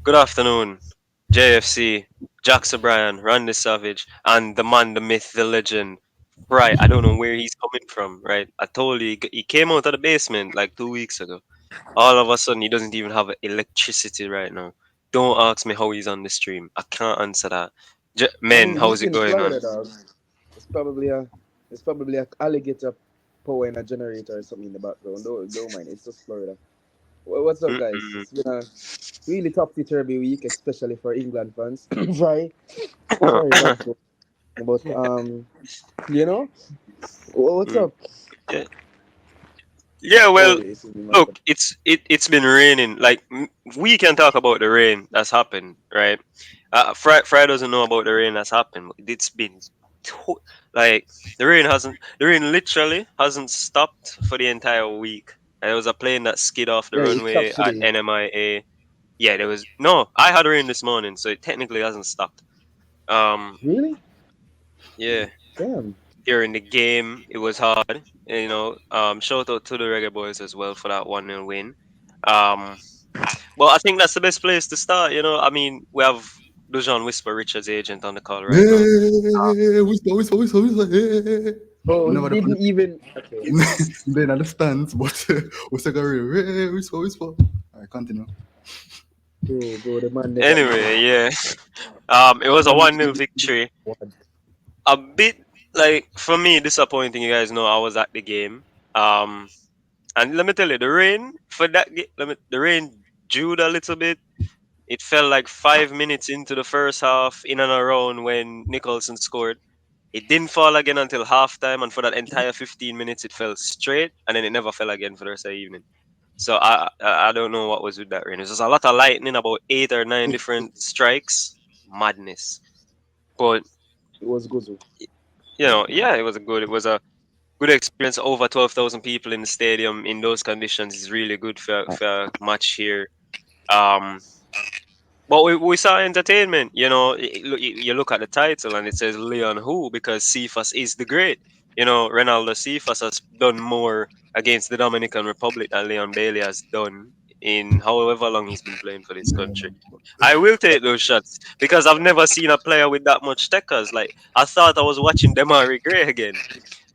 Good afternoon, JFC, Jax O'Brien, Randy Savage, and the man, the myth, the legend. Right, I don't know where he's coming from, right? I told you he came out of the basement like 2 weeks ago. All of a sudden, he doesn't even have electricity right now. Don't ask me how he's on the stream. I can't answer that. I Men, mean, how's he's it in going on? Florida, dog. It's probably a it's probably a alligator power in a generator or something in the background. Don't mind. It's just Florida. What's up, guys? Mm-mm. It's been a really topsy turvy week, especially for England fans. Sorry, sorry about that. But you know, what's Mm. up? Yeah. Yeah, Oh, well, this is my look, it's been raining. Like we can talk about the rain that's happened, right? Fry doesn't know about the rain that's happened. But it's been to- like the rain literally hasn't stopped for the entire week. There was a plane that skid off the Yeah. It runway stopped at today. NMIA. Yeah, there was no. I had rain this morning, so it technically hasn't stopped. Um, Really? yeah, Damn. during the game. It was hard. Shout out to the Reggae Boys as well for that 1-0 win. Um, well, I think that's the best place to start. I mean, we have Dujan Whisper Richards' agent on the call right now. Hey, whisper, hey. Oh, he Never the didn't even. Okay. then understands, but we say hey, whisper. Alright, continue. Bro, the man they got the Anyway, yeah, it was a man. 1-0 victory. What? A bit like for me disappointing. You guys know I was at the game. Um, and let me tell you, the rain for that the rain dewed a little bit. It felt like 5 minutes into the first half, in and around when Nicholson scored. It didn't fall again until halftime, and for that entire 15 minutes, it fell straight, and then it never fell again for the rest of the evening. So I don't know what was with that rain. It was just a lot of lightning, about 8 or 9 different strikes, madness. But It was Gozo. yeah, it was a good experience. Over 12,000 people in the stadium in those conditions is really good for a match here. Um, But we saw entertainment, you look at the title and it says Leon who because Cephas is the great. Renaldo Cephas has done more against the Dominican Republic than Leon Bailey has done in however long he's been playing for this Yeah, country. man. I will take those shots because I've never seen a player with that much techers. Like I thought I was watching Demari Gray again,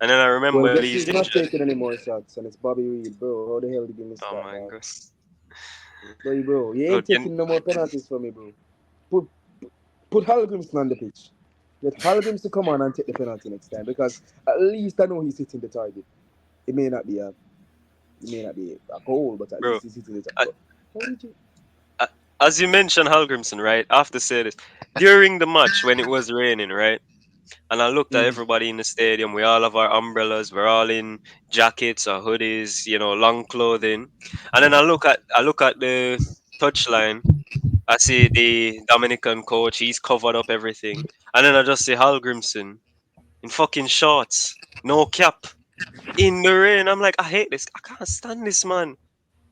and then I Well, remember guess he's who's not injured. taking any more shots? And it's Bobby Reed, bro. How the hell did you miss Oh that, my dog? god! Bro, you ain't Look, taking no more penalties for me, bro. Put put Hallgrimsson on the pitch. Get Hallgrims to come on and take the penalty next time because at least I know he's hitting the target. It may not be a it may not be a goal, but at bro. least he's hitting the target. I, But how did you? a- as you mentioned Halgrimson, right? I have to say this. During the match when it was raining, right? And I looked at Mm. everybody in the stadium. We all have our umbrellas. We're all in jackets or hoodies, long clothing. And then I look at the touchline. I see the Dominican coach. He's covered up everything. And then I just see Halgrimson in fucking shorts, no cap, in the rain. I'm like, I hate this. I can't stand this man.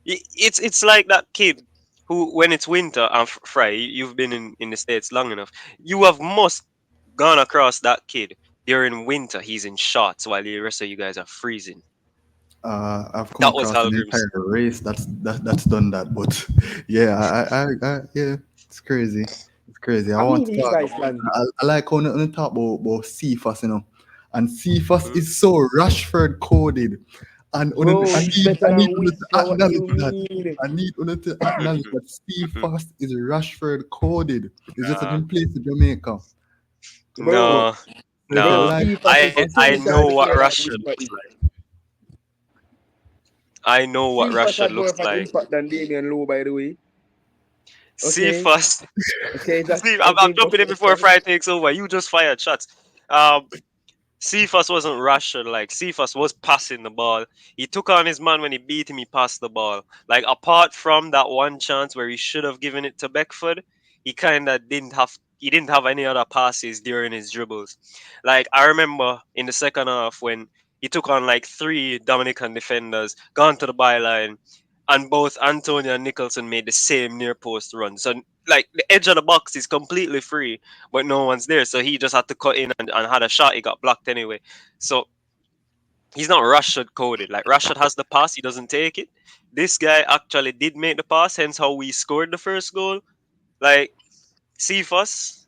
It's like that kid who, when it's winter, and Fry, you've been in the States long enough. You have must gone across that kid during winter. He's in shorts while the rest of you guys are freezing. I've come That was across an Halgrim's. entire race that's done that, but yeah, yeah, it's crazy. It's crazy. I I want mean, to he's talk. Iceland. I like when you talk about Cephas, and Cephas Mm, is so Rashford coded, and Bro, he's better I need than you to Whisper. What do acknowledge you that. mean? I need you to mm, acknowledge mm, that mm. Cephas is Rashford coded. It's just that Nah, in place to Jamaica. So, Bro, no, so if you bro, no. like Cephas is I 10 know times Cephas, what better than Rashford Whisper looks is. like. I know what Cephas Rashford had more looks of an like. impact than Damian Lowe, by the way. See Okay, first. okay, See, Jax. I'm Okay, jumping in before Fry takes over. You just fired shots. Um, Cephas wasn't Rashford. Like Cephas was passing the ball. He took on his man when he beat him. He passed the ball. Like apart from that one chance where he should have given it to Beckford, he kind of didn't have. He didn't have any other passes during his dribbles. Like I remember in the second half when he took on like three Dominican defenders, gone to the byline, and both Antonio and Nicholson made the same near post run. So like the edge of the box is completely free but no one's there. So he just had to cut in and had a shot. He got blocked anyway. So he's not Rashford coded. Like Rashford has the pass, he doesn't take it. This guy actually did make the pass, hence how we scored the first goal. Like Cephas,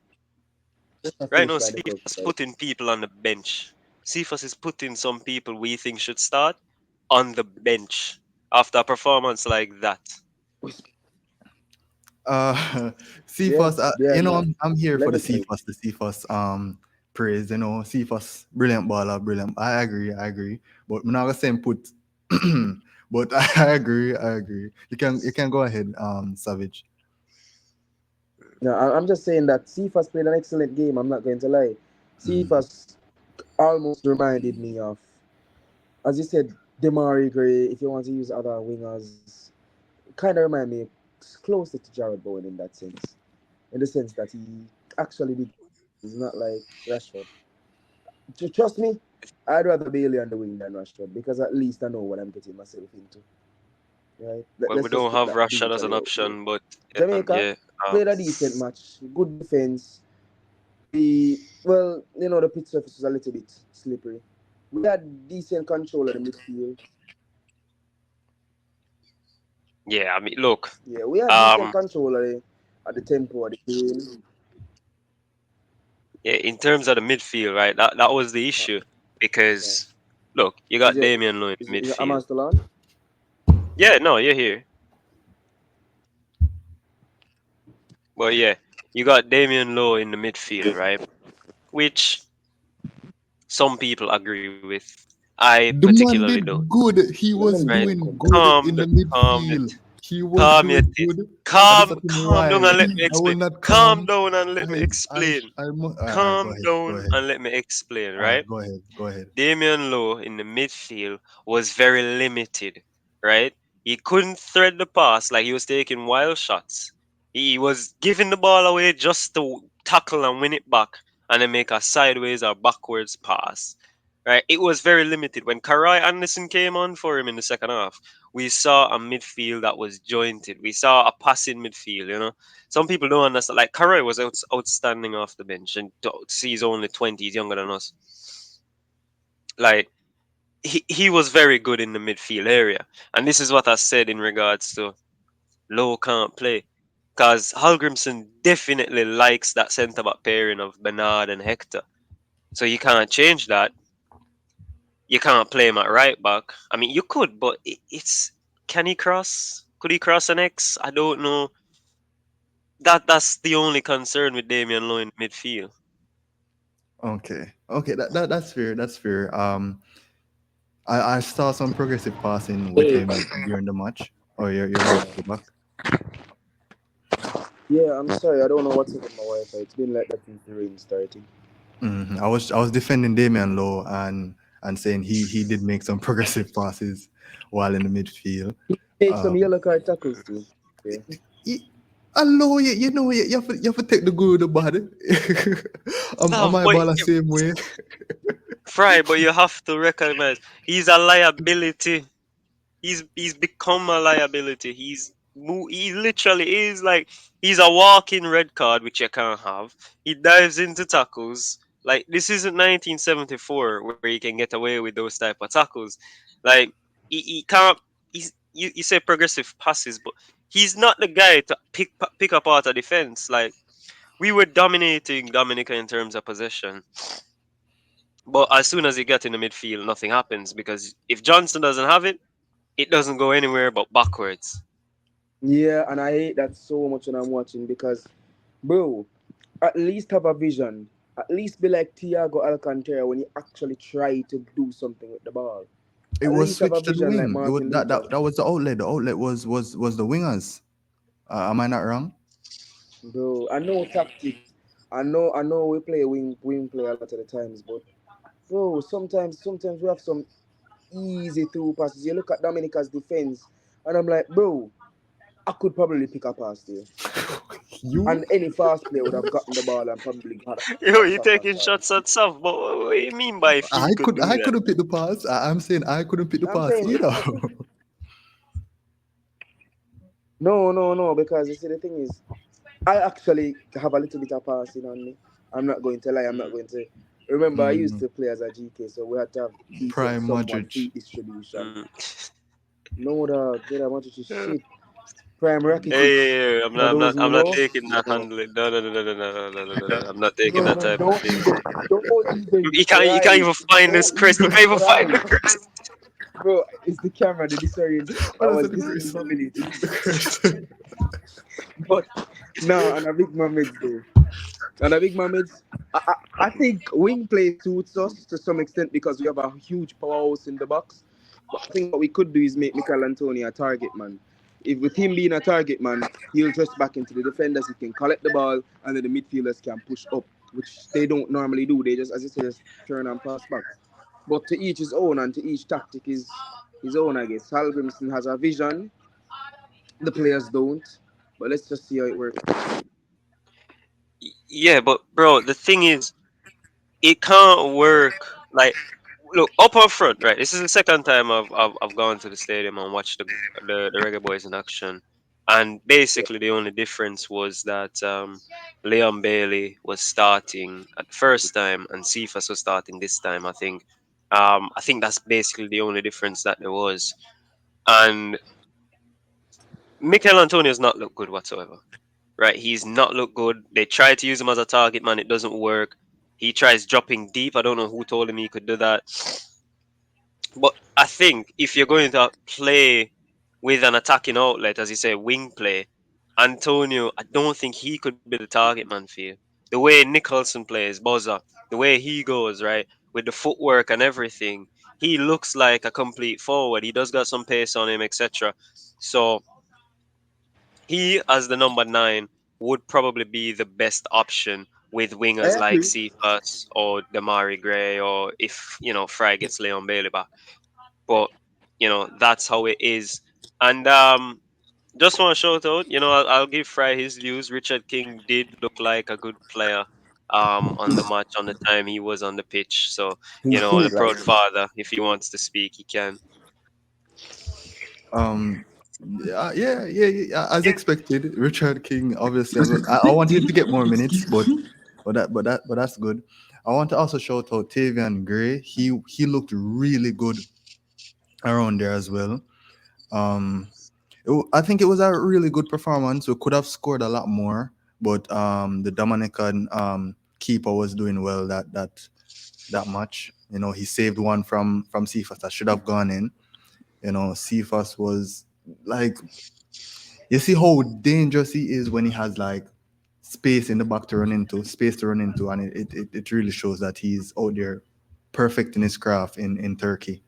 Just a right finish now, line the Cephas coach side. putting people on the bench. Cephas is putting some people we think should start on the bench after a performance like that. Uh, Yeah, Cephas, yeah, man. I'm here for Let me tell you. The Cephas praise. Cephas, brilliant baller, brilliant. I agree. But I'm not gonna say him put, but I agree. You can go ahead, Savage. No, I'm just saying that Cephas played an excellent game. I'm not going to lie. Mm. Cephas almost reminded me of, as you said, Demari Gray. If you want to use other wingers, kind of remind me closer to Jared Bowen in that sense. In the sense that he actually did things. He's not like Rashford. Trust me, I'd rather Bailey on the wing than Rashford because at least I know what I'm getting myself into. Right? Well, we Let's just don't put have that Rashad as an brutally out there. option, but Jamaica yeah, played a decent match, good defense. The pitch surface was a little bit slippery. We had decent control of the midfield. yeah. I mean, look, Yeah, we had decent um, control of the tempo of the game. yeah. In terms of the midfield, right? That was the Uh, issue yeah. because look, you Is got it Damian Lowe in is the it, is it midfield. Aman still on? Yeah, no, you're here, but yeah, you got Damian Lowe in the midfield, right? Which some people agree with. I The man particularly don't. did good. He Let me was leave Right? him doing come back. good Calm, in the calm it, midfield. He was calm your doing tits. good. I just Calm, have to know calm why. down and let me I will explain. not Calm calm. down and let me explain. All right, go Calm ahead. Go down ahead. and let me explain, All right, right? go ahead. Go ahead. Damian Lowe in the midfield was very limited, right? He couldn't thread the pass, like he was taking wild shots. He was giving the ball away just to tackle and win it back and then make a sideways or backwards pass. Right? It was very limited. When Karai Anderson came on for him in the second half, we saw a midfield that was jointed. We saw a passing midfield. Some people don't understand. Like Karai was outstanding off the bench, and to see he's only 20, he's younger than us. Like he was very good in the midfield area. And this is what I said in regards to Low can't play. Because Hallgrimson definitely likes that centre back pairing of Bernard and Hector. So you can't change that. You can't play him at right back. I mean, you could, but it's can he cross? Could he cross an X? I don't know. That's the only concern with Damian Lowe in midfield. Okay. That's fair. That's fair. I saw some progressive passing with him during the match. Oh, you're back. You're back. Yeah, I'm sorry. I don't know what's up with my Wi-Fi. It's been like that since the rain started. I was defending Damian Lowe and saying he did make some progressive passes while in the midfield. Take some Um, yellow card tackles too. Yeah. he, Hello, you have to take the good with the bad. Am Stav, I but ball the same way? Fry, but you have to recognize he's a liability. He's become a liability. He literally is like he's a walking red card, which you can't have. He dives into tackles. Like this isn't 1974 where he can get away with those type of tackles. Like he can't. You say progressive passes, but he's not the guy to pick apart a defense. Like we were dominating Dominica in terms of possession, but as soon as he got in the midfield, nothing happens because if Johnson doesn't have it, it doesn't go anywhere but backwards. Yeah, and I hate that so much when I'm watching because, bro, at least have a vision. At least be like Thiago Alcantara when you actually try to do something with the ball. It At was least have a switched to the vision like wing. It was Martin Luther. that was the outlet. The outlet was the wingers. Am I not wrong? Bro, I know tactics. I know we play wing play a lot of the times, but bro, sometimes we have some easy through passes. You look at Dominica's defense, and I'm like, bro, I could probably pick a pass there. You? And any fast player would have gotten the ball and probably had Yo, a you shot on taking target. shots at Saf, but what do you mean by if he could do I that? couldn't pick the pass. I'm saying I couldn't pick the I'm pass saying, either. no, because you see, the thing is, I actually have a little bit of passing on me. I'm not going to lie. I'm not Mm, going to. Remember, I used Mm, to play as a GK, so we had to have decent, Prime somewhat Modric. feet distribution. mm. No, dog, get that much shit. Prime Rakitic. Hey, For those I'm who not know, taking that no, handling. No, no, no, no, no, no, no, no, no, no, no. I'm not taking no, that no, type of thing. don't even You try can't it. even find this Don't crest. You even can't even find the try. crest. Bro, it's the camera, the disorient. I What is was it? The this is Chris? family. The Chris. But no, and a big Mohammeds though. And a big Mohammeds, I think wing play suits us to some extent because we have a huge powerhouse in the box. But I think what we could do is make Michael Antonio a target man. If with him being a target man, he'll dress back into the defenders. He can collect the ball, and then the midfielders can push up, which they don't normally do. They just, as you say, just turn and pass back. But to each his own, and to each tactic is his own, I guess. Halgrimson has a vision, the players don't. But let's just see how it works. Yeah, but bro, the thing is, it can't work. Like, look, up on front, right? This is the second time I've gone to the stadium and watched the Reggae Boys in action, and Yeah. basically the only difference was that Leon Bailey was starting at the first time and Cephas was starting this time. I think that's basically the only difference that there was, and Mikel Antonio's not looked good whatsoever. Right? He's not looked good. They tried to use him as a target man. It doesn't work. He tries dropping deep. I don't know who told him he could do that. But I think if you're going to play with an attacking outlet, as you say, wing play, Antonio, I don't think he could be the target man for you. The way Nicholson plays, Bozza, the way he goes, right, with the footwork and everything, he looks like a complete forward. He does got some pace on him, etc. So he, as the number nine, would probably be the best option with I wingers like agree. Cephas or Damari Gray, or if Fry gets Leon Bailey back. But that's how it is. And just want to shout out, I'll give Fry his views. Richard King did look like a good player on the match, on the time he was on the pitch. So He the seems like proud it. father, if he wants to speak, he can. Um, yeah. As expected, Richard King. Obviously, I want him to get more minutes, but that's good. I want to also shout out Tavian Gray. He looked really good around there as well. Um, I think it was a really good performance. We could have scored a lot more, but the Dominican keeper was doing well that much. He saved one from Cephas that should have gone in. Cephas was like, you see how dangerous he is when he has like space in the back to run into, and it really shows that he's out there perfect in his craft in Turkey.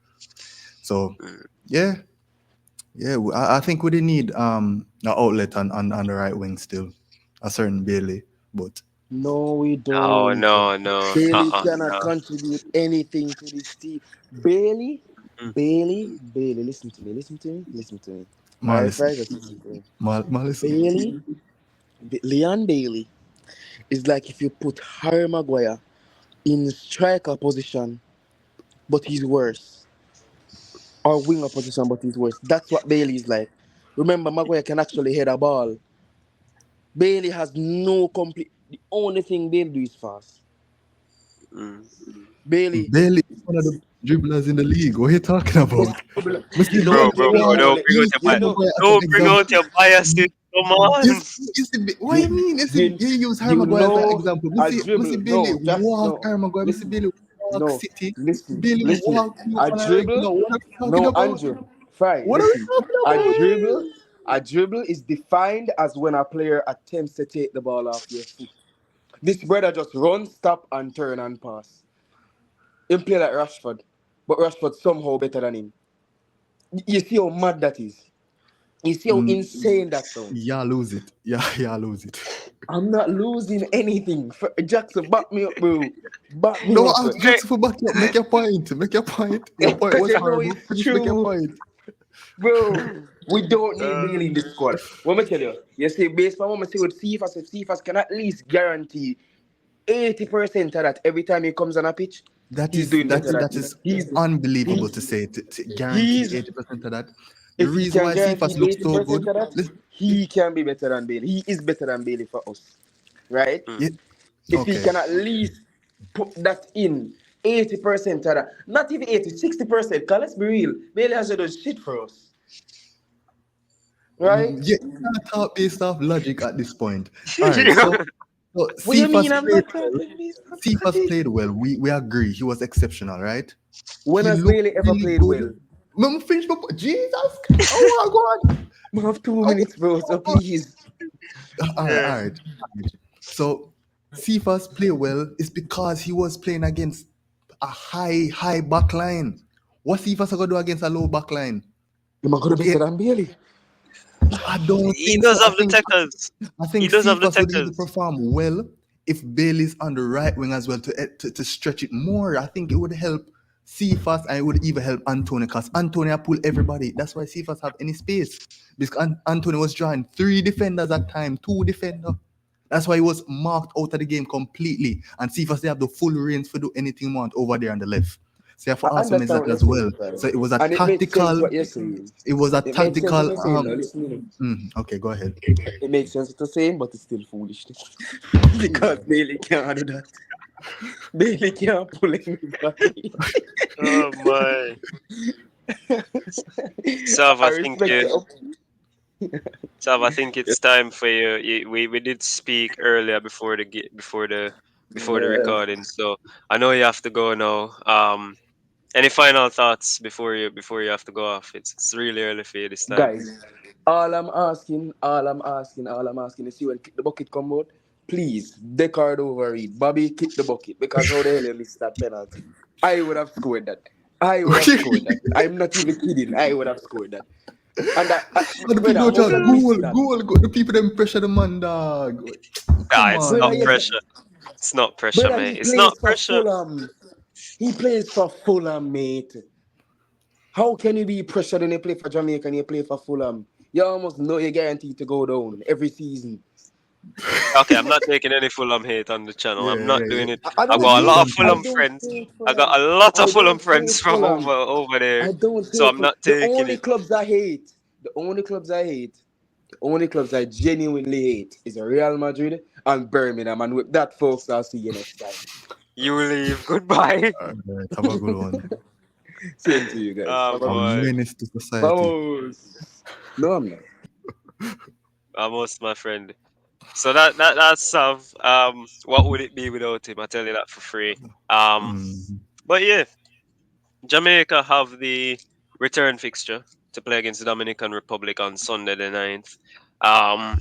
So Mm. yeah, yeah, I think we did need an outlet on the right wing still, a certain Bailey, but No, we No, don't. no, no. Bailey cannot No. contribute anything to this team. Bailey, Mm. Bailey, listen to me. All ma right, listen, Fry, just listen to me. ma listen. Bailey, Leon Bailey is like if you put Harry Maguire in striker position, but he's worse. Or winger position, but he's worse. That's what Bailey is like. Remember, Maguire can actually head a ball. Bailey has no complete. The only thing Bailey do is fast. Mm. Bailey, Bailey is one of the dribblers in the league. What are you talking best about? dribbler. Mr. Bro, Bailey bro, bro, You walk. know, don't bring out your you Use bias. know, Maguire as an Don't bring out example. your biases. Come on. What do you mean? You use Harry you Maguire as an know, example. a Mr. dribble. Bailey No, just walk no. Harry Maguire. Mr. Listen, Bailey walk no, City. Mr. listen, Bailey listen. walk you A on a dribble, regular. What are we talking no, about? Andrew, Fry, What are we listen. talking A about? dribble, a dribble is defined as when a player attempts to take the ball off your foot. This brother just run, stop, and turn and pass. Him play like Rashford, but Rashford somehow better than him. You see how mad that is. You see how Mm, insane that sounds. yeah, lose it. Yeah, lose it. I'm not losing anything. Jackson, back me up, bro. Back me No, up. ask Jackson for back up. Make your point. Make your point. Your point Because was you know horrible. it's Finish. Make your true. point. Bro, we don't need Uh, Bailey in this squad. What me tell you? You see, based on what I say with Cephas can at least guarantee 80% of that every time he comes on a pitch, That he's is doing that better is than that is he's unbelievable to he's say to guarantee he's 80% of that. The if he reason can why guarantee Cephas looks so 80% good. of that, he can be better than Bailey. He is better than Bailey for us. Right? mm. Yeah, If he okay. can at least put that in 80% of that, not even 80, 60%, because let's be real, Bailey has done shit for us. right? Yeah, you can't talk based off logic at this point. All right, Yeah. so What you Cephas mean I'm played not well. talking this? Cephas played well. We agree. He was exceptional, right? When He has looked Bailey ever really played good. well? Finish my Jesus. Oh my God. We have 2 minutes, Oh bro. my So God. please. All right, Yeah. all right. So Cephas play well is because he was playing against a high back line. What Cephas gonna do against a low back line? Am I gonna be Okay, better than Bailey? I don't He think does so. have the techers. I He think does have the Cephas would even techers. perform well if Bailey's on the right wing as well to stretch it more. I think it would help Cephas and it would even help Antonio because Antonio pull everybody. That's why Cephas have any space. Because Antonio was drawing three defenders at time, two defender. That's why he was marked out of the game completely. And Cephas they have the full range to do anything he want over there on the left. So you have to I also mention understand that what you're as well. saying, Prime. So it was a And it makes sense tactical. what you're saying. It was a It makes sense what tactical. you're saying now. Listen to me. Okay, go ahead. It makes sense what you're saying, but it's still foolishness. Because Bailey can't do that. Bailey can't pull anybody. Oh my. Sav, I I think respect you. it. Sav, I think it's time for you. We did speak earlier before the before the Yeah. recording, so I know you have to go now. Any final thoughts before you have to go off? It's really early for you this time. Guys, all I'm asking is you when kick the bucket come out, please, Deckard overread. Bobby kick the bucket because how the hell you missed that penalty? I would have scored that. I would have scored that. I'm not even kidding. I would have scored that. And But the brother, people how just you miss that? the people them pressure the man, dog. Ah, Come it's on, Brother, not you man. pressure. It's not pressure, brother, he mate. It's not plays for pressure. Fulham. He plays for Fulham, mate. How can you be pressured when you play for Jamaica and you play for Fulham? You almost know you're guaranteed to go down every season. Okay, I'm not taking any Fulham hate on the channel. I'm not Yeah. doing it. I I don't got a You lot hate. of don't I Fulham care. don't friends. hate I got Fulham. a lot of I Fulham don't friends hate from Fulham. over there, I don't so hate I'm Fulham. not taking it. The only clubs I hate, the only clubs I genuinely hate is Real Madrid and Birmingham. And with that, folks, I'll see you next time. You leave. Goodbye. All right, have a good one. Same to you guys. Oh Have a A good boy, menace to society. Vamos. No, I'm not. almost my friend. So that's Sav. What would it be without him? I tell you that for free. Um, Mm. but yeah, Jamaica have the return fixture to play against the Dominican Republic on Sunday the 9th. Um,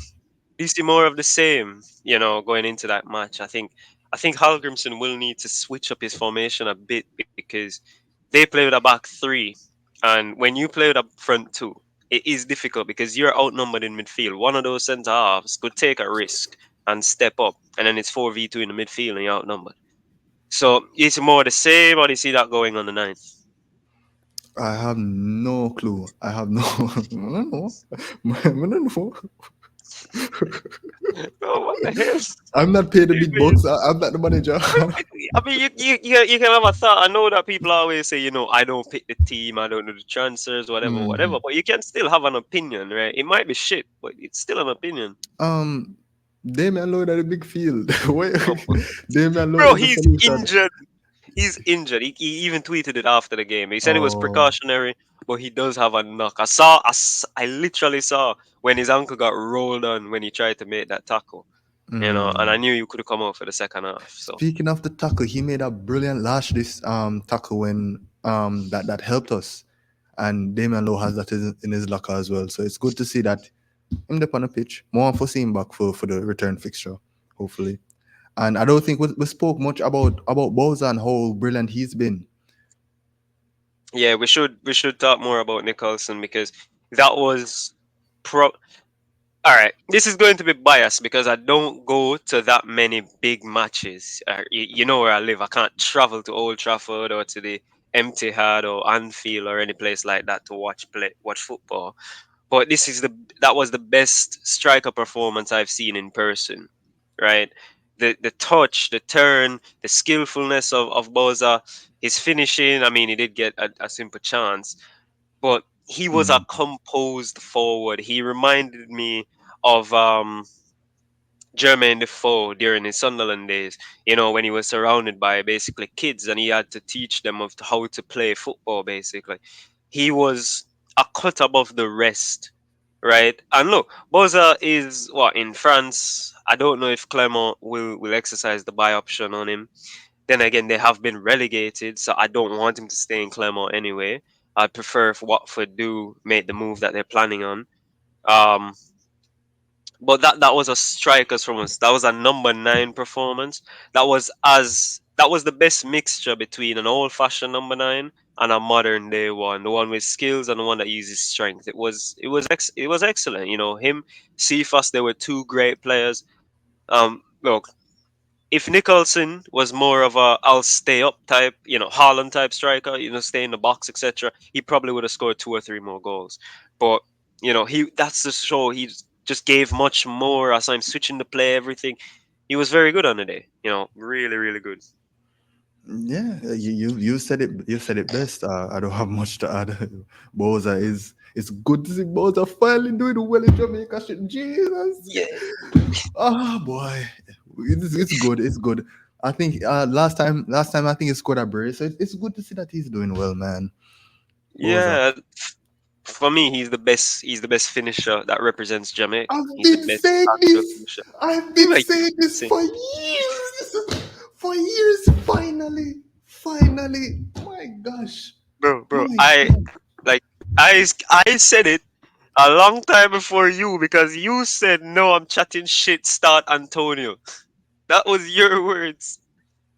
do you see more of the same? You know, going into that match, I think Hallgrimson will need to switch up his formation a bit because they play with a back three, and when you play with a front two, it is difficult because you're outnumbered in midfield. One of those centre halves could take a risk and step up, and then it's 4v2 in the midfield and you're outnumbered. So it's more the same, or do you see that going on the 9th? I have no clue. I have no. I don't know. I don't know. Oh, what the hell? I'm not paid the You big mean- bucks. I'm not the manager. I mean, you can have a thought. I know that people always say, I don't pick the team, I don't do the transfers, whatever, whatever. Mhm. But you can still have an opinion, right? It might be shit, but it's still an opinion. Um, Damian Lloyd at a big field. Why- Um, Damian Lloyd bro, is the he's solution. injured. He's injured. He even tweeted it after the game. He said it was Oh. precautionary, but he does have a knock. I literally saw when his ankle got rolled on when he tried to make that tackle. And I Mm. knew you could have come out for the second half. So Speaking of the tackle, he made a brilliant lash this tackle when that helped us. And Damian Lowe has that in his locker as well. So it's good to see that him up on the pitch. More for seeing back for the return fixture, hopefully. And I don't think we spoke much about Bowser and how brilliant he's been. yeah, we should talk more about Nicholson because that was pro. All right, this is going to be biased because I don't go to that many big matches. You know where I live. I can't travel to Old Trafford or to the Etihad or Anfield or any place like that to watch football. But that was the best striker performance I've seen in person, right? The touch, the turn, the skillfulness of Boza, his finishing. I mean, he did get a simple chance, but he was a Mm. composed forward. He reminded me of Jermaine Defoe during his Sunderland days, when he was surrounded by basically kids and he had to teach them of how to play football, basically. He was a cut above the rest. right? And look, Boza is what in France. I don't know if Clermont will exercise the buy option on him. Then again, they have been relegated, so I don't want him to stay in Clermont anyway. I'd prefer if Watford do make the move that they're planning on. Um, but that was a strikers from us. That was a number 9 performance. That was the best mixture between an old fashioned number 9 and a modern day one. The one with skills and the one that uses strength. It was excellent. You know, him, Cephas, they were two great players. Look, if Nicholson was more of a I'll stay up type, you know, Haaland type striker, you know, stay in the box, etc., he probably would have scored 2 or 3 more goals. But you know, he that's the show. He just gave much more as I'm switching the play, everything. He was very good on the day. You know, really, really good. Yeah, you said it. You said it best. I don't have much to add. Boza is. It's good to see Boza finally doing well in Jamaica. Shit, Jesus. Yeah, Oh boy, it's good. It's good. I think last time I think he scored a brace. So it's good to see that he's doing well, man. Boza. yeah. For me, he's the best. He's the best finisher that represents Jamaica. I've He's the been best saying actual this. finisher. I've Who been are you saying this saying? for years. For years. Finally. My gosh. Bro, My God. like I said it a long time before you because you said no. I'm chatting shit. Start Antonio. That was your words.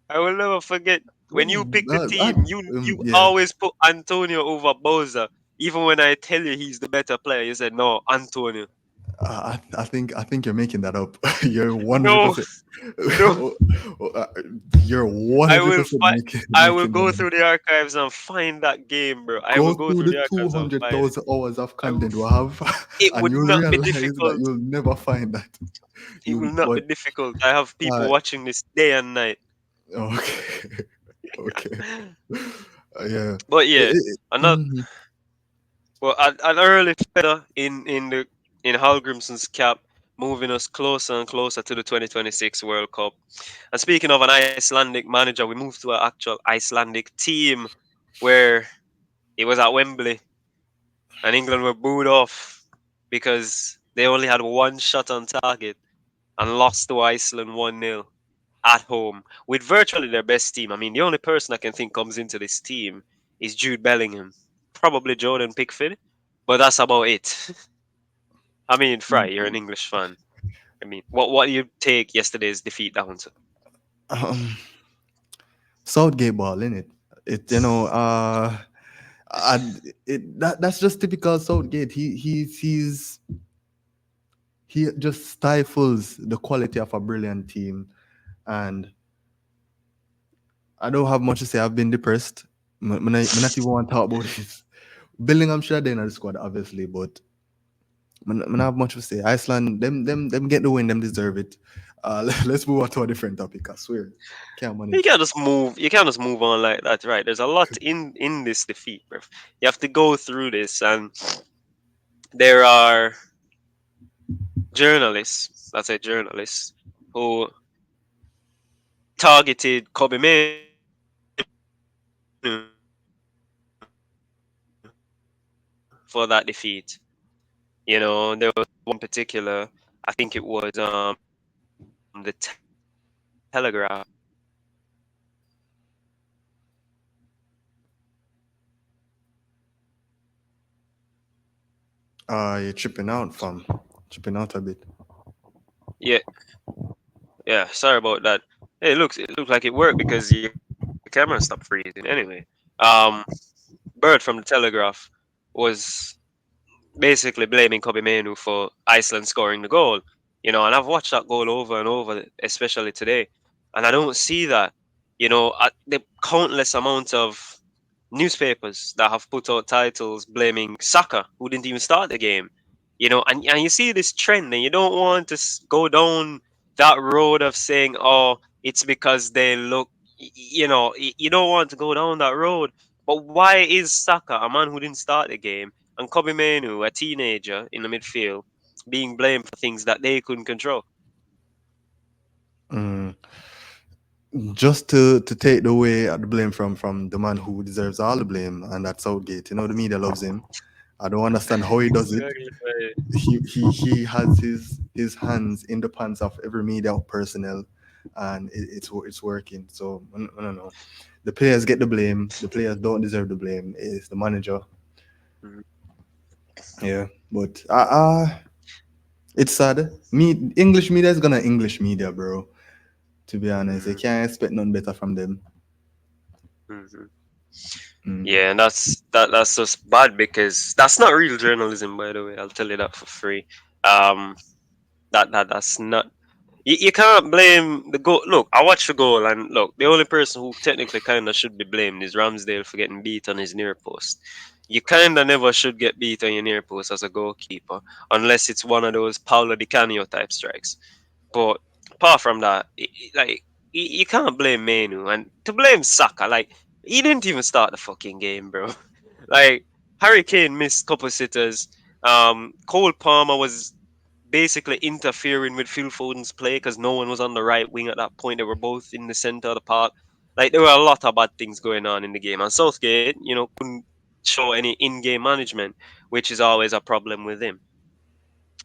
I will never forget when you picked the team. You Yeah. always put Antonio over Boza, even when I tell you he's the better player. You said no, Antonio. I think you're making that up. You're one hundred No, percent. no. You're one I hundred will percent fight. making I will making go that up. through the archives and find that game, bro. I will Go go through through the the archives and find it. 200,000 hours of I will. content we have, It and would you'll not be realize that difficult. you'll never find that. It You will not be but difficult. I have people uh, watching this day and night. okay, okay, yeah. But yeah, another Mhm. well, an early feather in Hallgrimson's cap, moving us closer and closer to the 2026 World Cup. And speaking of an Icelandic manager, we moved to an actual Icelandic team where it was at Wembley, and England were booed off because they only had one shot on target and lost to Iceland 1-0 at home with virtually their best team. I mean, the only person I can think comes into this team is Jude Bellingham, probably Jordan Pickford, but that's about it. I mean, Fry, you're an English fan. I mean, what do you take yesterday's defeat down to? um, Southgate ball, in it. It and that's just typical Southgate. He just stifles the quality of a brilliant team, and I don't have much to say. I've been depressed. Me not even want to talk about this. Bellingham should have been in the squad, obviously, but me not have much to say. Iceland, them get the win, them deserve it. Let's move on to a different topic. I swear, can't You manage. can't just move. You can't just move on like that, right? There's a lot in this defeat, bro. You have to go through this, and there are journalists. Let's say journalists who targeted Kobe Manu for that defeat. You know, there was one particular, I think it was the Telegraph. You're chipping out, fam. Chipping out a bit. Yeah, yeah. Sorry about that. Hey, it looks like it worked because your camera stopped freezing. Anyway, um, Bird from the Telegraph was basically blaming Kobe Manu for Iceland scoring the goal. You know, and I've watched that goal over and over, especially today, and I don't see that. You know, the countless amount of newspapers that have put out titles blaming Saka, who didn't even start the game. You know, and you see this trend, and you don't want to go down that road of saying, "Oh, it's because they look." You know, you don't want to go down that road. But why is Saka, a man who didn't start the game, and Kobe Manu, a teenager in the midfield, being blamed for things that they couldn't control? Mm. Just to take the blame from the man who deserves all the blame, and that's Southgate. You know, the media loves him. I don't understand how he does it. Exactly, man. He has his hands in the pants of every media personnel, and it's working. So I don't know. The players get the blame. The players don't deserve the blame. It's the manager. Mhm. Yeah, but it's sad. English media is gonna English media, bro. To be honest, you Mhm. can't expect nothing better from them. Mhm. Mm. Yeah, and that's just bad because that's not real journalism, by the way. I'll tell you that for free. Um, that's not. You can't blame the goal. Look, I watched the goal, and look, the only person who technically kind of should be blamed is Ramsdale for getting beat on his near post. You kind of never should get beat on your near post as a goalkeeper, unless it's one of those Paulo Di Canio type strikes. But apart from that, like you can't blame Menu, and to blame Saka, like he didn't even start the fucking game, bro. Like Harry Kane missed couple sitters. Cole Palmer was basically interfering with Phil Foden's play because no one was on the right wing at that point. They were both in the center of the park. Like there were a lot of bad things going on in the game, and Southgate, couldn't show any in-game management, which is always a problem with him.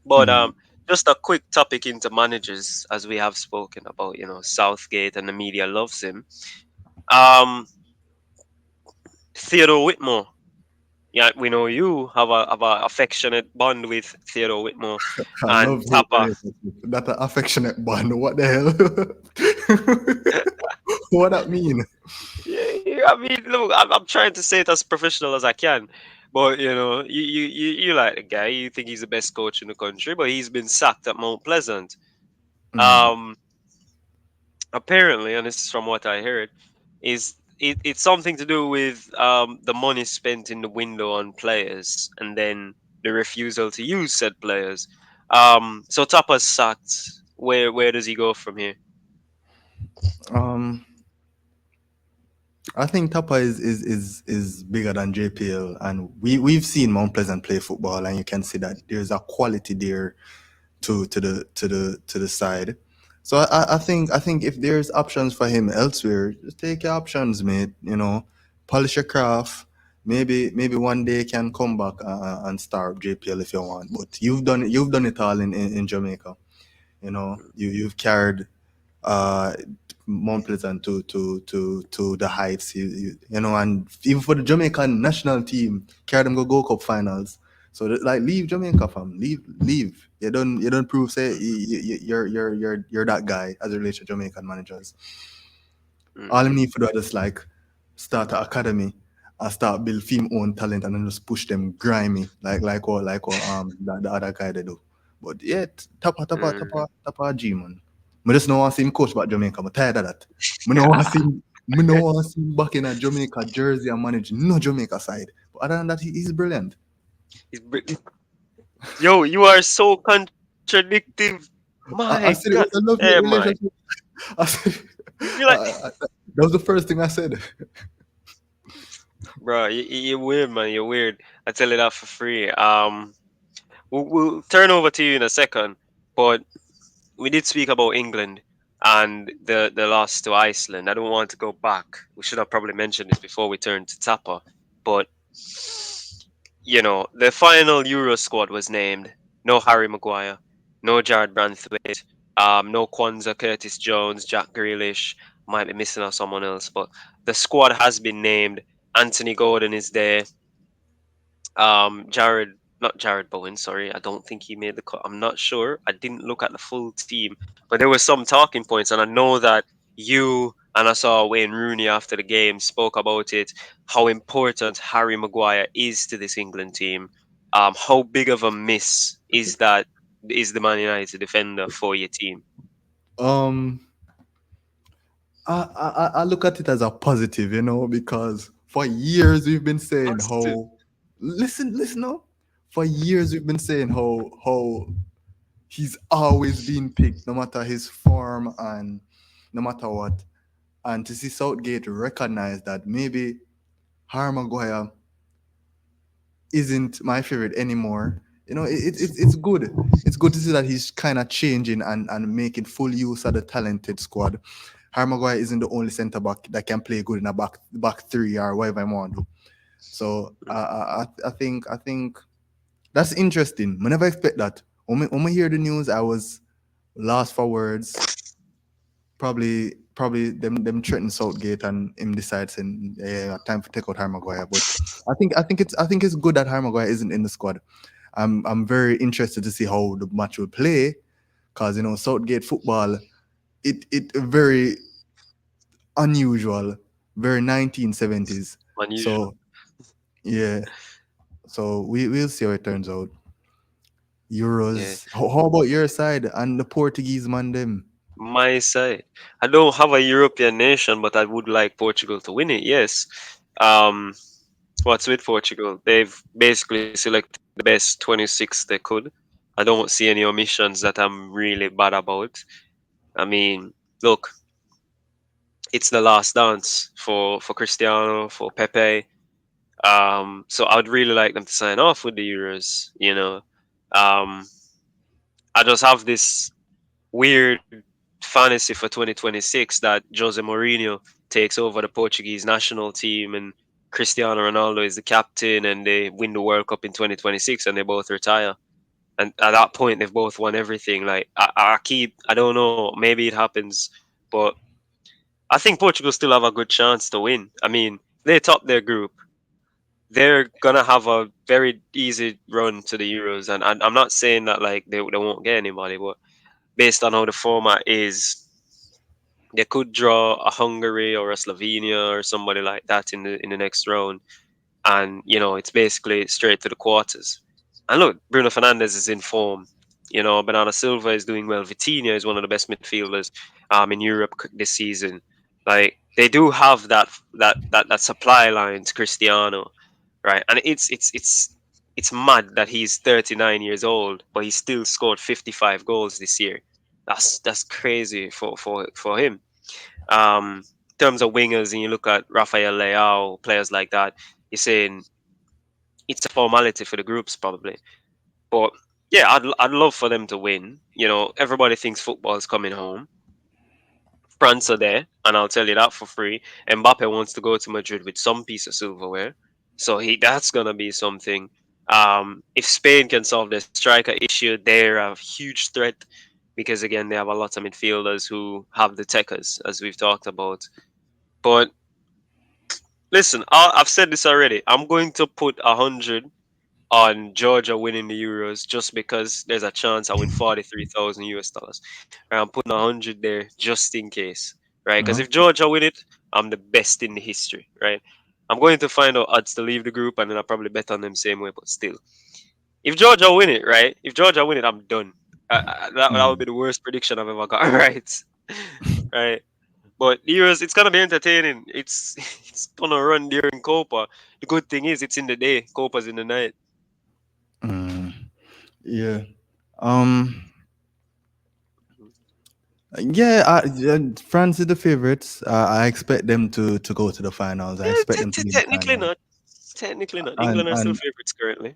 But Mm. just a quick topic into managers, as we have spoken about, Southgate and the media loves him. Um, Theodore Whitmore. Yeah, we know you have a affectionate bond with Theodore Whitmore I and love hate Tapa. relationship. That a affectionate bond. What the hell? What that mean? Yeah, I mean, look, I'm trying to say it as professional as I can, but you like the guy. You think he's the best coach in the country, but he's been sacked at Mount Pleasant. Mm. Um, Apparently, and this is from what I heard, it's something to do with the money spent in the window on players, and then the refusal to use said players. So Tapa's sacked. Where does he go from here? Um, I think Tapa is bigger than JPL, and we've seen Mount Pleasant play football, and you can see that there's a quality there to the side. So I think if there's options for him elsewhere, just take your options, mate. Polish your craft. Maybe one day you can come back and start JPL if you want. But you've done it all in Jamaica. You've carried uh Mount Pleasant to the heights. And even for the Jamaican national team, carry them go Gold Cup finals. So like leave Jamaica, fam. Leave. You don't prove say you're that guy as it relates to Jamaican managers. All Mm, you need for that is like start an academy and start build film own talent and then just push them grimy like what the other guy they do. But yeah, mm. G man. I just don't want to see him coach back Jamaica. I'm tired of that. I don't want to see him back in a Jamaica jersey and manage no Jamaica side. But other than that, he's brilliant. He's Yo, you are so contradictive. My I God. said it was a Eh, lovely my. relationship. I said, You're like, that was the first thing I said. bro, you're weird, man. You're weird. I tell you that for free. We'll turn over to you in a second, but we did speak about England and the loss to Iceland. I don't want to go back. We should have probably mentioned this before we turned to Tapa, but the final Euro squad was named. No Harry Maguire, no Jared Branthwaite, no Kwanzaa, Curtis Jones, Jack Grealish. Might be missing out someone else, but the squad has been named. Anthony Gordon is there. Jared, not Jared Bowen, sorry. I don't think he made the cut. I'm not sure. I didn't look at the full team, but there were some talking points, and I know that you and I saw Wayne Rooney after the game spoke about it, how important Harry Maguire is to this England team. How big of a miss is the Man United defender for your team? Um, I look at it as a positive, because for years we've been saying Positive. how listen now. For years we've been saying how he's always been picked, no matter his form and no matter what. And to see Southgate recognize that maybe Harry Maguire isn't my favorite anymore. It's good. It's good to see that he's kind of changing and making full use of the talented squad. Harry Maguire isn't the only centre back that can play good in a back three or whatever I want to do. So I think that's interesting. I never expect that. When I hear the news, I was lost for words. Probably them threaten Southgate and him decides and yeah, time to take out Harry Maguire. But I think it's good that Harry Maguire isn't in the squad. I'm very interested to see how the match will play because Southgate football it very unusual, very 1970s. Unusual. So yeah, so we'll see how it turns out. Yeah. Euros. How about your side and the Portuguese man them? My side. I don't have a European nation, but I would like Portugal to win it. Yes. Um, what's with Portugal? They've basically selected the best 26 they could. I don't see any omissions that I'm really bad about. I mean, look, it's the last dance for Cristiano, for Pepe. So I would really like them to sign off with the Euros. Um, I just have this weird fantasy for 2026 that Jose Mourinho takes over the Portuguese national team and Cristiano Ronaldo is the captain and they win the World Cup in 2026 and they both retire. And at that point, they've both won everything. Like I don't know, maybe it happens, but I think Portugal still have a good chance to win. I mean, they top their group. They're gonna have a very easy run to the Euros, and I'm not saying that like they won't get anybody, but based on how the format is, they could draw a Hungary or a Slovenia or somebody like that in the next round, and it's basically straight to the quarters. And look, Bruno Fernandes is in form. Bernardo Silva is doing well. Vitinha is one of the best midfielders in Europe this season. Like they do have that supply line to Cristiano, right? And it's mad that he's 39 years old, but he still scored 55 goals this year. That's crazy for him. In terms of wingers, and you look at Rafael Leao, players like that, you're saying it's a formality for the groups probably. But yeah, I'd love for them to win. Everybody thinks football is coming home. France are there, and I'll tell you that for free. Mbappe wants to go to Madrid with some piece of silverware, so that's gonna be something. If Spain can solve their striker issue, they're a huge threat because again they have a lot of midfielders who have the techers, as we've talked about. But listen, I've said this already. I'm going to put 100 on Georgia winning the Euros just because there's a chance I win 43,000 US dollars. Right, I'm putting 100 there just in case. Right, because if Georgia win it, I'm the best in the history. Right, I'm going to find out odds to leave the group, and then I'll probably bet on them same way. But still, if Georgia win it, right? If Georgia win it, I'm done. That would be Mm. the worst prediction I've ever got. Right, right. But the Euros, it's gonna be entertaining. It's it's gonna run during Copa. The good thing is it's in the day. Copa's in the night. Mm. Yeah. Um. Yeah. France is the favorites. I expect them to go to the finals. I Yeah, expect them to be in the technically finals. not. Technically not. And England are still and favorites currently.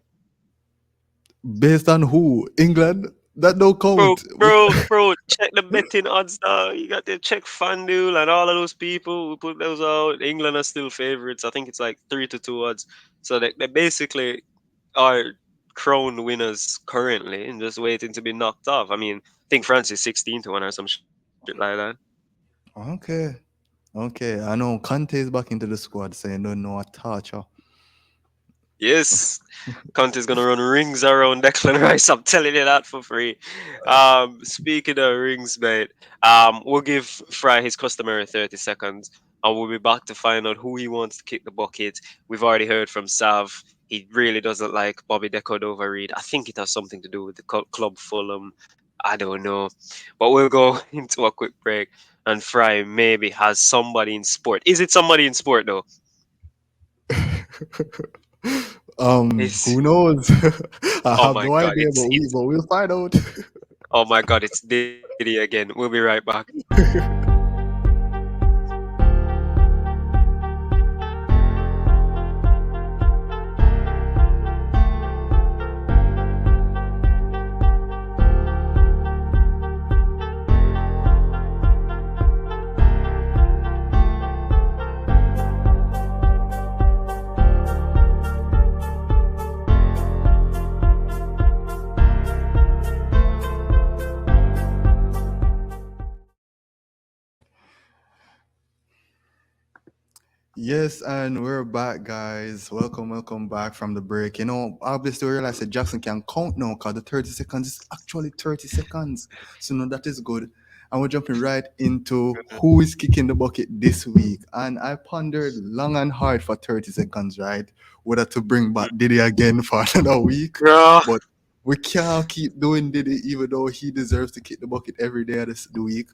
based on who? England? That don't Bro, count. bro, bro, check the betting odds now. You got to check FanDuel and all of those people who put those out. England are still favorites. I think it's like 3-2 odds. So they basically are crowned winners currently and just waiting to be knocked off. I mean, I think France is 16-1 or some shit like that. Okay. Okay. I know Kante is back into the squad saying don't know what torture. Yes. Conte's gonna run rings around Declan Rice. I'm telling you that for free. Speaking of rings, mate, we'll give Fry his customary 30 seconds, and we'll be back to find out who he wants to kick the bucket. We've already heard from Sav. He really doesn't like Bobby De Cordova-Reid. I think it has something to do with the club Fulham. I don't know, but we'll go into a quick break. And Fry maybe has somebody in sport. Is it somebody in sport though? It's Who knows? I oh have my no god, idea, but we'll find out. oh my god, it's Diddy again. We'll be right back. Yes, and we're back, guys. Welcome back from the break. Obviously, we realize that Jackson can count now because the 30 seconds is actually 30 seconds. So, no, that is good. And we're jumping right into who is kicking the bucket this week. And I pondered long and hard for 30 seconds, right? Whether to bring back Diddy again for another week. Yeah. But we can't keep doing Diddy, even though he deserves to kick the bucket every day of the week.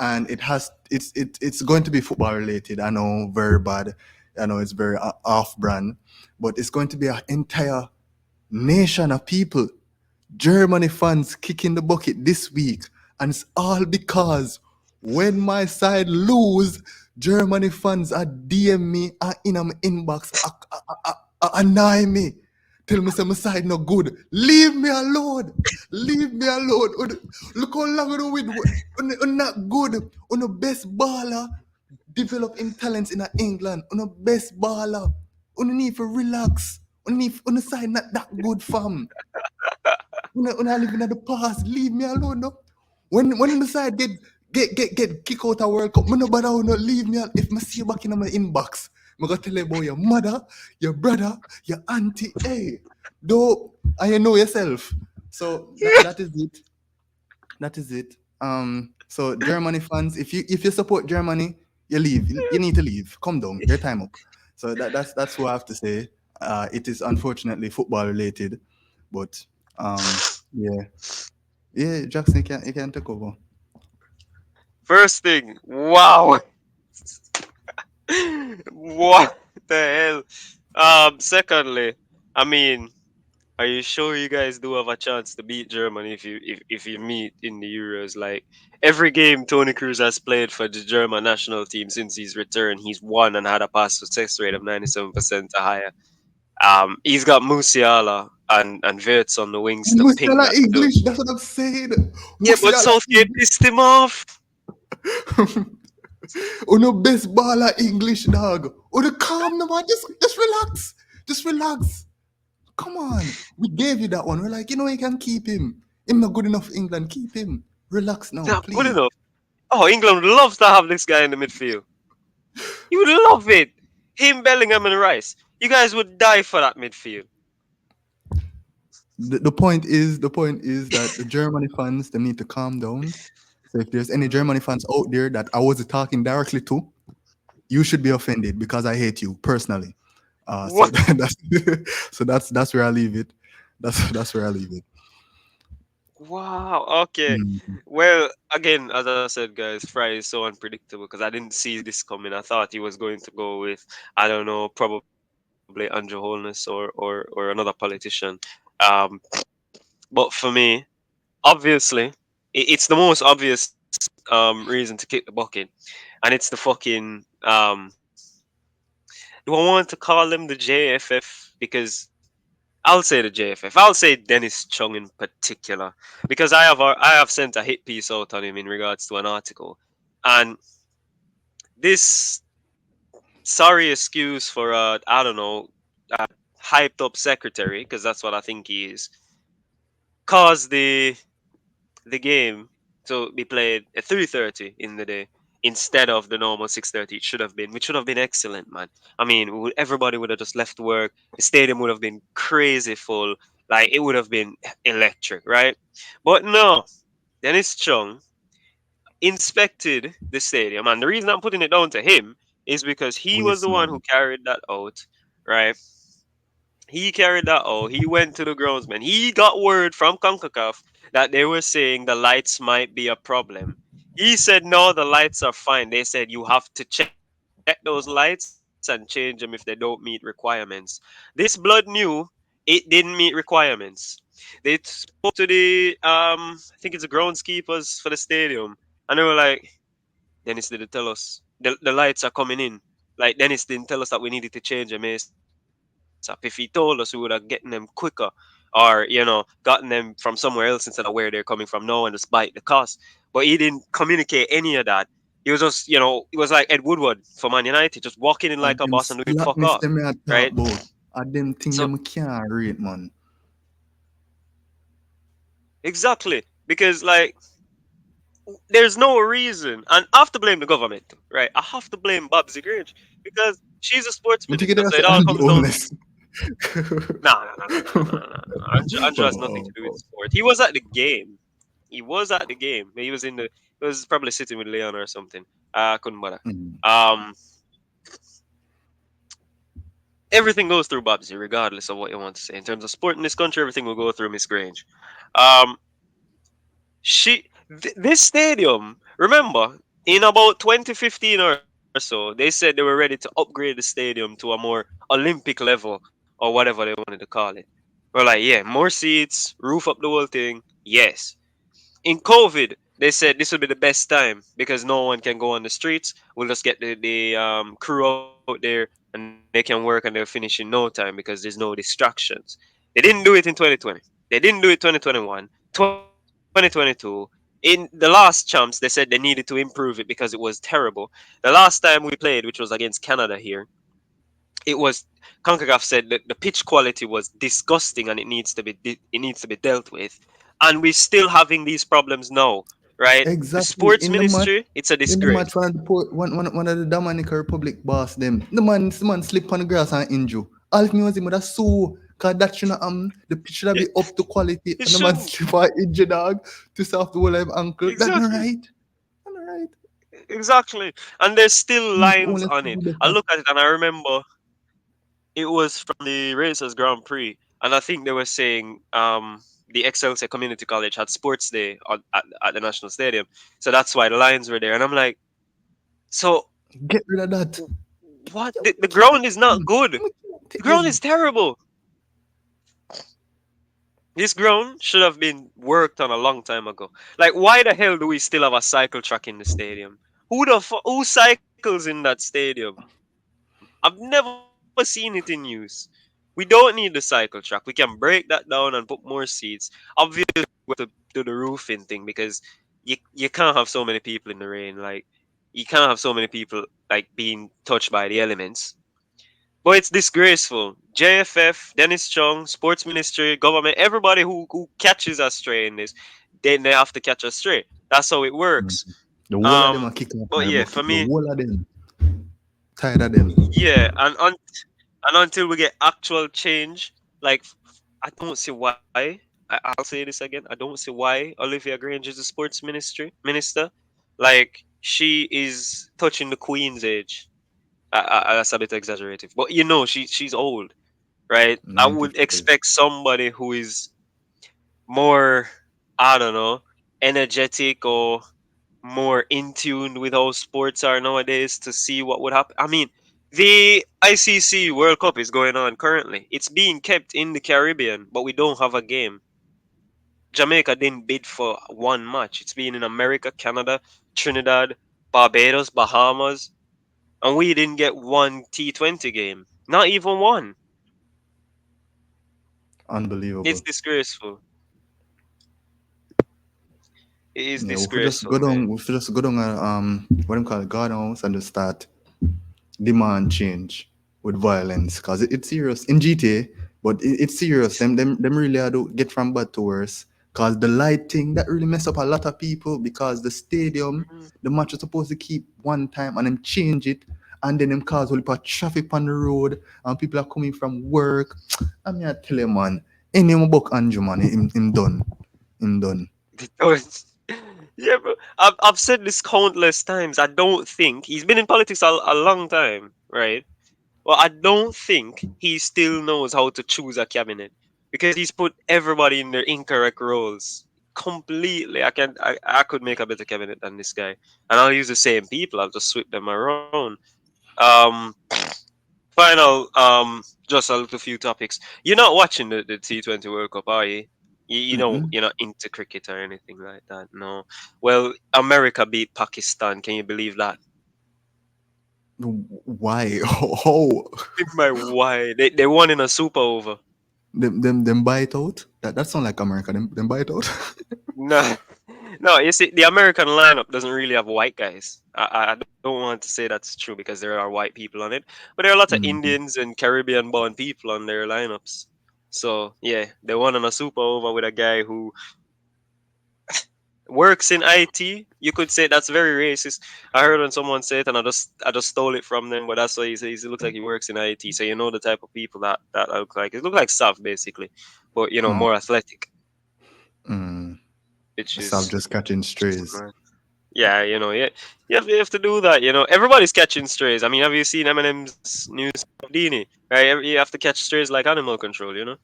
And it's going to be football related. I know, very bad. I know it's very off brand, but it's going to be an entire nation of people, Germany fans, kicking the bucket this week, and it's all because when my side lose, Germany fans are DM me are in my inbox, annoy me. Tell me say my side no good. Leave me alone. Leave me alone. Look how long you with. Not good. On the best baller developing talents in England. On the best baller. On need to relax. On the side not that good, fam. When I live in the past, leave me alone. No? When on the side get kick out a World Cup, me no bother no leave me. If me see you back in my inbox, me gonna tell you about your mother, your brother, your auntie. Hey, though I know yourself. So that is it. That is it. So Germany fans, if you support Germany, you leave. You need to leave. Come down. Your time up. So that's what I have to say. It is unfortunately football related, but yeah, yeah. Jackson, you can take over. First thing, wow. What the hell? Secondly, I mean, are you sure you guys do have a chance to beat Germany if you meet in the Euros? Like every game Tony Cruz has played for the German national team since his return, he's won and had a pass success rate of 97% or higher. He's got Musiala and Wirtz on the wings to ping Musiala that to. English. That's what I'm saying. Yeah, but Musiala Southgate English. pissed him off. Uno best baller English dog. Uno calm no man. Just relax. Just relax. Come on. We gave you that one. We're like, you can keep him. Him not good enough for England. Keep him. Relax now, Not good please. enough. Oh, England would love to have this guy in the midfield. You would love it. Him, Bellingham, and Rice. You guys would die for that midfield. The point is that the Germany fans they need to calm down. So if there's any Germany fans out there that I was talking directly to, you should be offended because I hate you personally. So What? that's that's where I leave it. That's where I leave it. Wow. Okay. Mhm. Well, again, as I said, guys, Fry is so unpredictable because I didn't see this coming. I thought he was going to go with, I don't know, probably Andrew Holness or another politician. Um, but for me, obviously, it's the most obvious reason to kick the bucket, and it's the fucking do I want to call him the JFF? Because I'll say the JFF. I'll say Dennis Chung in particular because I have sent a hit piece out on him in regards to an article, and this, sorry excuse for I don't know, a hyped up secretary, because that's what I think he is, caused the game to be played at 3:30 in the day instead of the normal 6:30 it should have been, which would have been excellent, man. I mean, everybody would have just left work. The stadium would have been crazy full. Like it would have been electric, right? But no, Dennis Chung inspected the stadium, and the reason I'm putting it down to him is because he was Waste the one who man. carried that out, right? He carried that out. He went to the groundsman. He got word from CONCACAF that they were saying the lights might be a problem. He said, no, the lights are fine. They said, you have to check those lights and change them if they don't meet requirements. This blood knew it didn't meet requirements. They spoke to I think it's the groundskeepers for the stadium, and they were like, Dennis didn't tell us. The lights are coming in. Like Dennis didn't tell us that we needed to change them ASAP. If he told us, we would have gotten them quicker, or gotten them from somewhere else instead of where they're coming from now and just bite the cost. But he didn't communicate any of that. He was just, it was like Ed Woodward for Man United, just walking in like a And boss them and doing fuck off, slackness them I right? talk about. And them thing So them can't rate, man. exactly, because like There's no reason, and I have to blame the government, right? I have to blame Babsy Grange because she's a sports I think it minister, so has it to all Andy comes down. Holness. No, no, no, no, no, no, no, no, no. Andrew has nothing Oh, to do with oh. sport. He was at the game. He was at the game. He was in the. He was probably sitting with Leon or something. I couldn't bother. Mm. Um, Everything goes through Babsy, regardless of what you want to say. In terms of sport in this country, everything will go through Miss Grange. Um, this stadium. Remember, in about 2015 or so, they said they were ready to upgrade the stadium to a more Olympic level or whatever they wanted to call it. We're like, yeah, more seats, roof up the whole thing. Yes. In COVID, they said this will be the best time because no one can go on the streets. We'll just get the crew out there and they can work and they'll finish in no time because there's no distractions. They didn't do it in 2020. They didn't do it 2021, 2022. In the last champs, they said they needed to improve it because it was terrible. The last time we played, which was against Canada here, it was CONCACAF said that the pitch quality was disgusting and it needs to be dealt with, and we're still having these problems now, right? The Exactly. sports ministry, it's a In the match, disgrace. one of the Dominican Republic boss them. The man slip on the grass and injure. Alf me was him with a sue. Cause that shouldn't the pitch should Yeah, be up to quality it and the man shouldn't. slip and injure dog to solve the whole life ankle. That's not Exactly. right. That's not right. Exactly. And there's still People lines only on see it. the I better. look at it and I remember it was from the Racers Grand Prix, and I think they were saying the Excelsior Community College had sports day at the National Stadium, so that's why the lines were there. And I'm like, so Get rid of that. what? Yo, The keep it ground is not in. good. Keep The it ground in. is terrible. This ground should have been worked on a long time ago. Like, why the hell do we still have a cycle track in the stadium? Who cycles in that stadium? I've never seen it in use. We don't need the cycle track. We can break that down and put more seats. Obviously, we have to do the roofing thing because you can't have so many people in the rain. Like, you can't have so many people like being touched by the elements. But it's disgraceful. JFF, Dennis Chung, Sports Ministry, government, everybody who catches us stray in this, then they have to catch us stray. That's how it Mm. works. The whole of them are kicking up But my yeah, for bucket. The me, whole of them. Tired of them. yeah, and until we get actual change, like I don't see why. I'll say this again. I don't see why Olivia Grange is a sports minister. Like she is touching the Queen's age. That's a bit exaggerative, but you know she's old, right? I would 95. expect somebody who is more, I don't know, energetic or more in tune with how sports are nowadays to see what would happen. I mean, the ICC World Cup is going on currently. It's being kept in the Caribbean, but we don't have a game. Jamaica didn't bid for one match. It's been in America, Canada, Trinidad, Barbados, Bahamas, and we didn't get one T20 game. Not even one. It's Unbelievable. disgraceful. It is Yeah, we just disgraceful, go man. down. We just go down. What do you call it? Go down and just start demand change with violence because it's serious in GTA, but it's serious. Them really had to get from bad to worse. Cause the lighting that really mess up a lot of people because the stadium, Mhm. the match was supposed to keep one time and them change it and then them cause whole heap of traffic on the road and people are coming from work. I mean I tell you man, any more book Andrew man, him done. Him done. Don't- Yeah, bro. I've said this countless times. I don't think he's been in politics a long time, right? Well, I don't think he still knows how to choose a cabinet because he's put everybody in their incorrect roles completely. I could make a better cabinet than this guy, and I'll use the same people. I'll just switch them around. Um, Final, just a little few topics. You're not watching the T20 World Cup, are you? You know, Mm-mm. you're not into cricket or anything like that. No. Well, America beat Pakistan. Can you believe that? Why? Oh, Big my why? They won in a super over. them buy it out. That sound like America. Them buy it out. No, no. You see, the American lineup doesn't really have white guys. I don't want to say that's true because there are white people on it, but there are lots of Mhm. Indians and Caribbean-born people on their lineups. So yeah, they won in a super over with a guy who works in IT, you could say that's very racist. I heard when someone say it, and I just stole it from them. But that's what he says. It looks like he works in IT, so you know the type of people that look like. It look like Sav basically, but Hmm. more athletic, Mm. which So I'm is just catching strays. yeah, yeah. You have to do that. Everybody's catching strays. I mean, have you seen Eminem's new song, Dini? Right, you have to catch strays like animal control.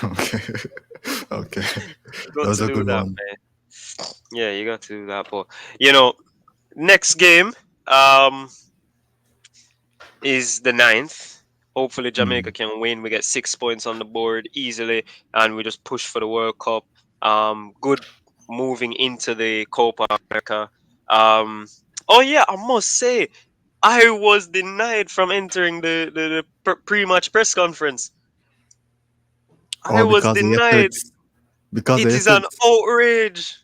Okay. Okay. You That got was to a do good that, one. man. Yeah, you got to do that. But you know, next game um is the ninth. Hopefully Jamaica Mm. can win. We get 6 points on the board easily, and we just push for the World Cup. Good moving into the Copa America. Um, oh yeah, I must say I was denied from entering the pre-match press conference. I Oh, was because of your denied. threats. Because of It your is an threats. outrage.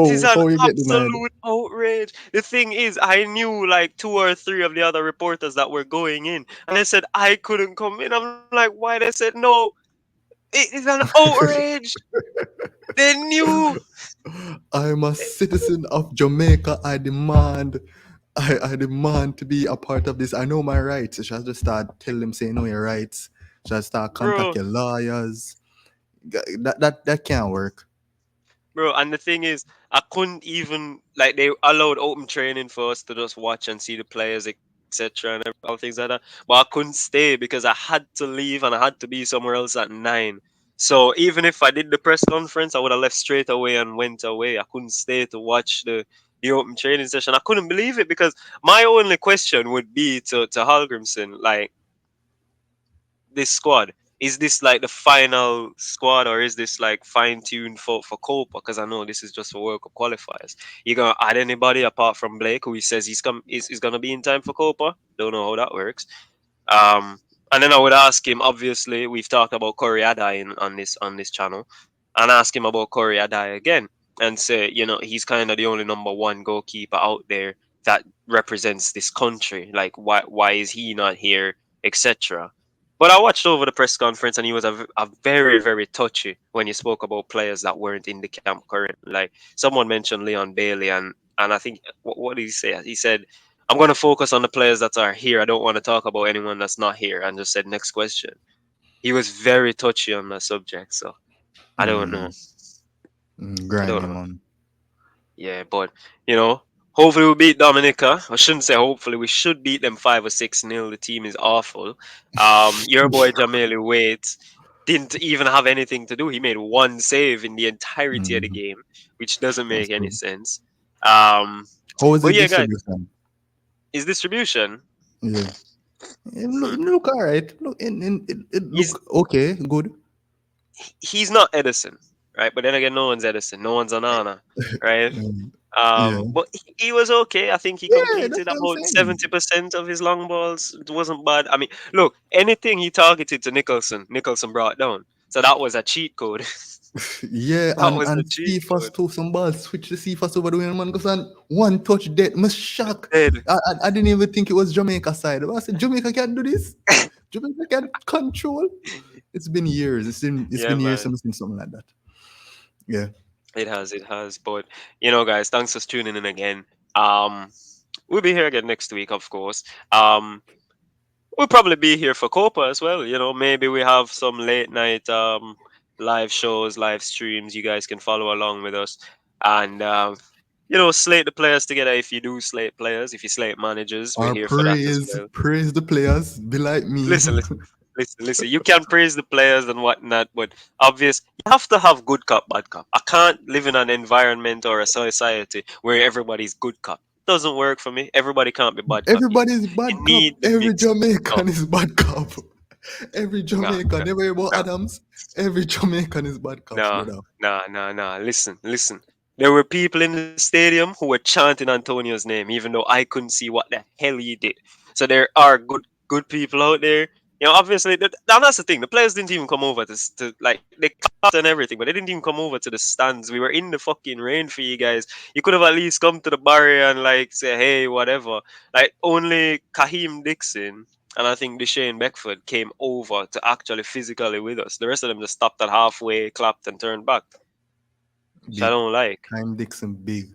It is an How you get denied? absolute outrage. The thing is, I knew like two or three of the other reporters that were going in, and they said I couldn't come in. I'm like, why? They said no. It is an outrage. They knew. I am a citizen of Jamaica. I demand to be a part of this. I know my rights. I should just start tell them say know your rights. Should start contact Bro, your lawyers. That can't work. bro. And the thing is, I couldn't even like they allowed open training for us to just watch and see the players, etc., and all things like that. But I couldn't stay because I had to leave and I had to be somewhere else at 9. So even if I did the press conference, I would have left straight away and went away. I couldn't stay to watch the open training session. I couldn't believe it because my only question would be to Hallgrimson, like this squad. Is this like the final squad, or is this like fine tuned for Copa? Because I know this is just for World Cup qualifiers. You gonna add anybody apart from Blake, who he says is gonna be in time for Copa? Don't know how that works. Um, and then I would ask him. Obviously, we've talked about Corey Adai on this channel, and ask him about Corey Adai again, and say, he's kind of the only number one goalkeeper out there that represents this country. Like, why is he not here, etc. But I watched over the press conference, and he was a very, very touchy when he spoke about players that weren't in the camp currently. Like someone mentioned Leon Bailey, and I think what did he say? He said, "I'm going to focus on the players that are here. I don't want to talk about anyone that's not here." And just said, "Next question." He was very touchy on the subject, so I don't know. Mm, I don't grimy know. man. Yeah, but you know, hopefully we beat Dominica. I shouldn't say hopefully. We should beat them 5 or 6-0. The team is awful. Your boy Jameli Wade didn't even have anything to do. He made one save in the entirety of the Mm, game, which doesn't that's make any good. sense. Um, How was the but yeah, guys, distribution? his distribution. Yeah. Hmm, It look alright. It he's look okay, good. he's not Edison, right? But then again, no one's Edison. No one's Anana, right? Mm, yeah. But he was okay. I think he Yeah, that's completed what I'm about saying. 70% of his long balls. It wasn't bad. I mean, look, anything he targeted to Nicholson brought down. So that was a cheat code. Yeah, That was a and cheat Cephas code. took some balls, switch the Cephas over the way, man. Because on one touch dead, I'm shocked. Dead. I didn't even think it was Jamaica side. I said Jamaica can't do this. Jamaica can control. It's been years. It's Yeah, been years man. since I've seen something like that. Yeah. It has. But guys, thanks for tuning in again. We'll be here again next week, of course. We'll probably be here for Copa as well. Maybe we have some late night live shows, live streams. You guys can follow along with us, and slate the players together. If you do slate players, if you slate managers, we're Or here for that as well. praise the players. Be like me. Listen, listen, listen. You can praise the players and whatnot, but obvious you have to have good cop, bad cop. I can't live in an environment or a society where everybody's good cop. Doesn't work for me. Everybody can't be bad cop. You Everybody's you bad cop. need the Every mix of Jamaican is bad cop. Every no, Jamaican. no, Never hear about no. Adams. Every Jamaican is bad cops, Nah, brother. nah. Listen, listen. There were people in the stadium who were chanting Antonio's name, even though I couldn't see what the hell he did. So there are good people out there. Obviously, and that's the thing. The players didn't even come over to like they clapped and everything, but they didn't even come over to the stands. We were in the fucking rain for you guys. You could have at least come to the barrier and like say, hey, whatever. Like only Kahim Dixon and I think Deshane Beckford came over to actually physically with us. The rest of them just stopped at halfway, clapped, and turned back. which I Big. don't like. Time Dixon big.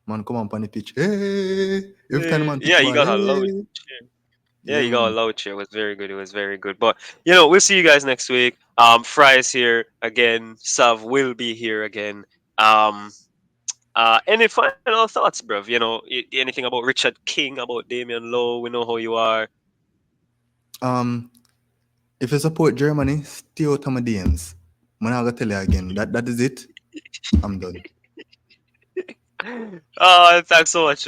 Man come on the pitch. Hey! Every time the man touch Yeah, the he ball, got a loud hey! cheer. Yeah, Yeah, he got a man. loud cheer. It was very good. It was very good. But we'll see you guys next week. Fry is here again. Sav will be here again. Um, any final thoughts, bruv? Anything about Richard King, about Damian Lowe? We know how you are. Um, if you support Germany, stay out of my DMs. Man, I gotta tell you again. That is it. I'm done. Thanks so much.